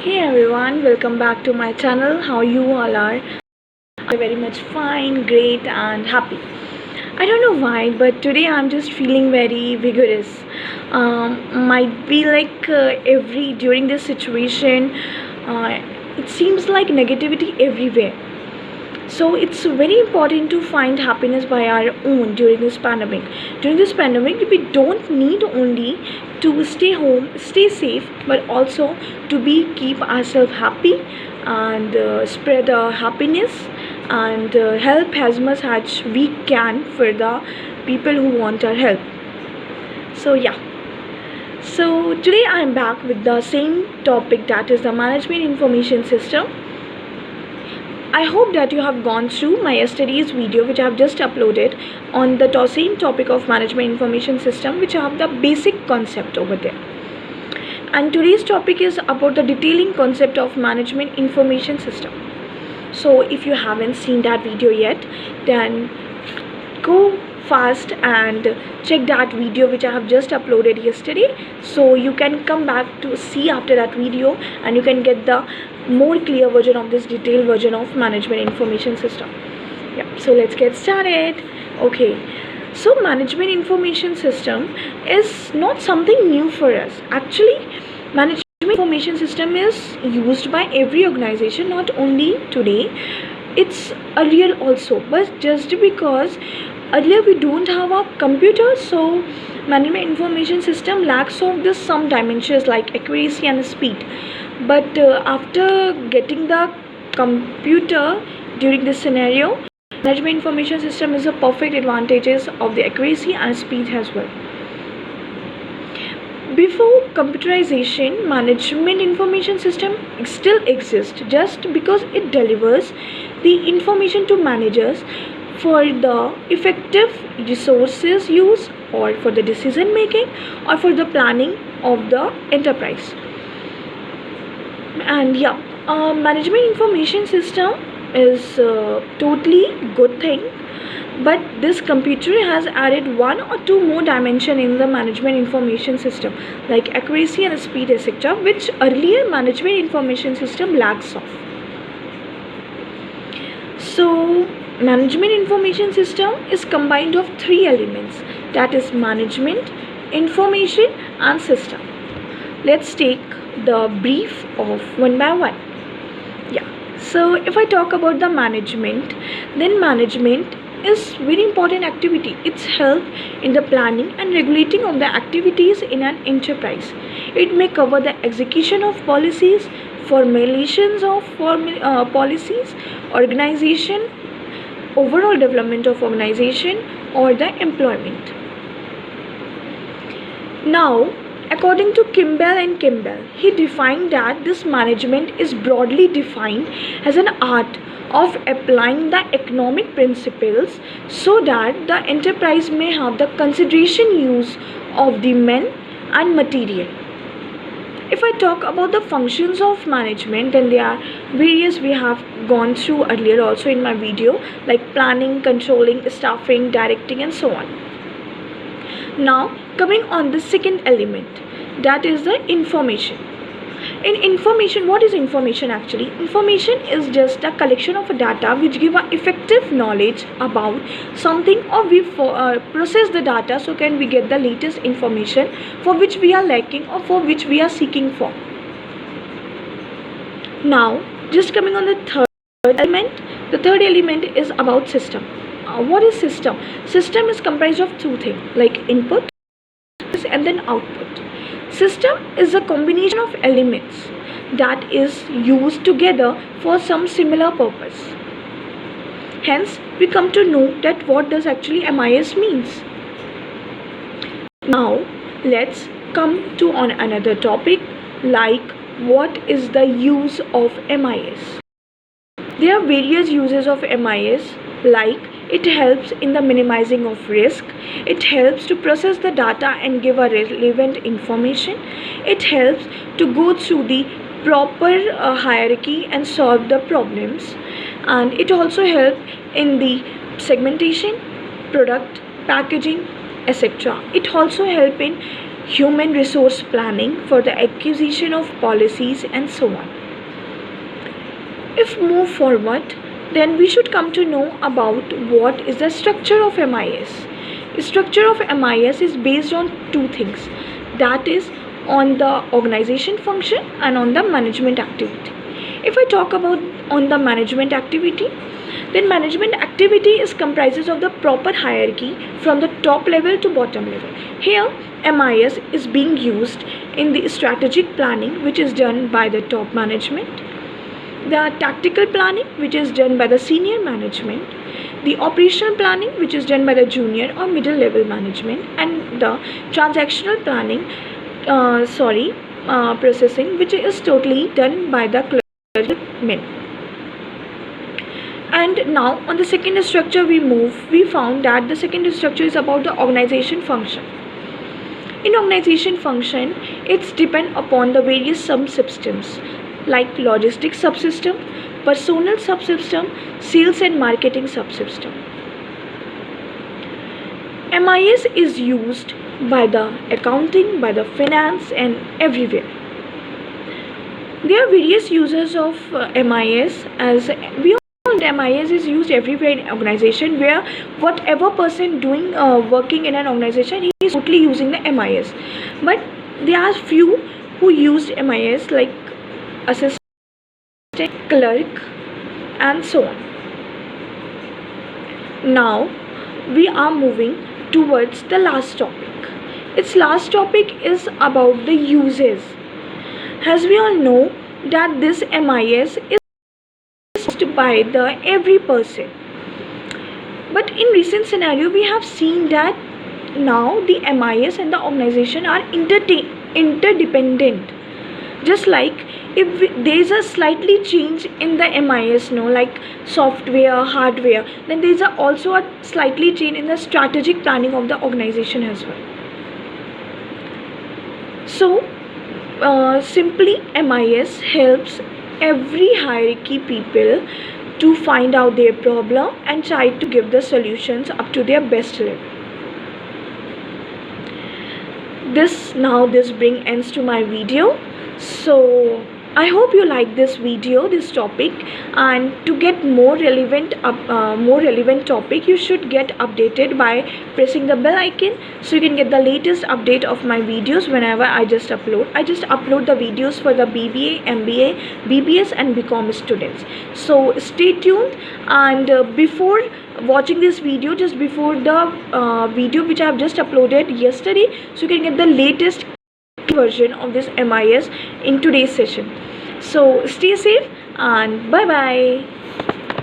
Hey everyone, welcome back to my channel. How you all are? I'm very much fine, great and happy. I don't know why, but today I'm just feeling very vigorous. Might be like every during this situation, uh, it seems like negativity everywhere. So it's very important to find happiness by our own during this pandemic. During this pandemic, we don't need only to stay home, stay safe, but also to be keep ourselves happy and spread happiness and help as much as we can for the people who want our help. So yeah. So today I am back with the same topic, that is the management information system. I hope that you have gone through my yesterday's video which I have just uploaded on the same topic of management information system, which I have the basic concept over there. And today's topic is about the detailing concept of management information system. So if you haven't seen that video yet, then go fast and check that video which I have just uploaded yesterday, so you can come back to see after that video and you can get the more clear version of this detailed version of management information system. Yeah, so let's get started. Okay, so management information system is not something new for us. Actually, management information system is used by every organization, not only today, it's earlier also, but just because earlier we don't have a computer, so management information system lacks of this some dimensions like accuracy and speed. But after getting the computer during this scenario, management information system is a perfect advantages of the accuracy and speed as well. Before computerization, management information system still exists just because it delivers the information to managers for the effective resources use, or for the decision making, or for the planning of the enterprise. And yeah, management information system is totally good thing, but this computer has added one or two more dimension in the management information system like accuracy and speed, etc., which earlier management information system lacks of. So management information system is combined of three elements, that is management, information and system. Let's take the brief of one by one. Yeah, so if I talk about the management, then management is very important activity. It's help in the planning and regulating of the activities in an enterprise. It may cover the execution of policies, formulations of policies, organization, overall development of organization, or the employment. Now, according to Kimball and Kimball, he defined that this management is broadly defined as an art of applying the economic principles so that the enterprise may have the consideration use of the men and material. If I talk about the functions of management, then there are various we have gone through earlier also in my video, like planning, controlling, staffing, directing, and so on. Now coming on the second element, that is the information. In information, what is information actually? Information is just a collection of data which give a effective knowledge about something, or we process the data so can we get the latest information for which we are lacking or for which we are seeking for. Now just coming on the third element, the third element is about system. What is system? System is comprised of two things like input and then output. System is a combination of elements that is used together for some similar purpose. Hence, we come to know that what does actually MIS means. Now, let's come to on another topic, like what is the use of MIS. There are various uses of MIS, like it helps in the minimizing of risk, it helps to process the data and give a relevant information, it helps to go through the proper hierarchy and solve the problems, and it also helps in the segmentation, product, packaging, etc. It also helps in human resource planning for the acquisition of policies, and so on. If move forward, then we should come to know about what is the structure of MIS. The structure of MIS is based on two things, that is on the organization function and on the management activity. If I talk about on the management activity, then management activity is comprises of the proper hierarchy from the top level to bottom level. Here MIS is being used in the strategic planning, which is done by the top management, the tactical planning, which is done by the senior management, the operational planning, which is done by the junior or middle level management, and the transactional planning processing, which is totally done by the clergymen. And now on the second structure we found that the second structure is about the organization function. In organization function, it's depend upon the various subsystems like logistics subsystem, personnel subsystem, sales and marketing subsystem. MIS is used by the accounting, by the finance, and everywhere. There are various users of MIS, as we all know that MIS is used everywhere in organization, where whatever person doing working in an organization, he is totally using the MIS. But there are few who used MIS like assistant, clerk, and so on. Now we are moving towards the last topic. Its last topic is about the uses. As we all know that this MIS is used by the every person. But in recent scenario, we have seen that now the MIS and the organization are interdependent. Just like if there is a slightly change in the MIS, like software, hardware, then there is also a slightly change in the strategic planning of the organization as well. So simply MIS helps every hierarchy people to find out their problem and try to give the solutions up to their best level. This brings ends to my video. So I hope you like this video, this topic, and to get more relevant topic, you should get updated by pressing the bell icon, so you can get the latest update of my videos whenever I just upload. I just upload the videos for the BBA, MBA, BBS, and BCom students. So stay tuned, and before watching this video, just before the video which I have just uploaded yesterday, so you can get the latest version of this MIS in today's session. So stay safe and bye bye.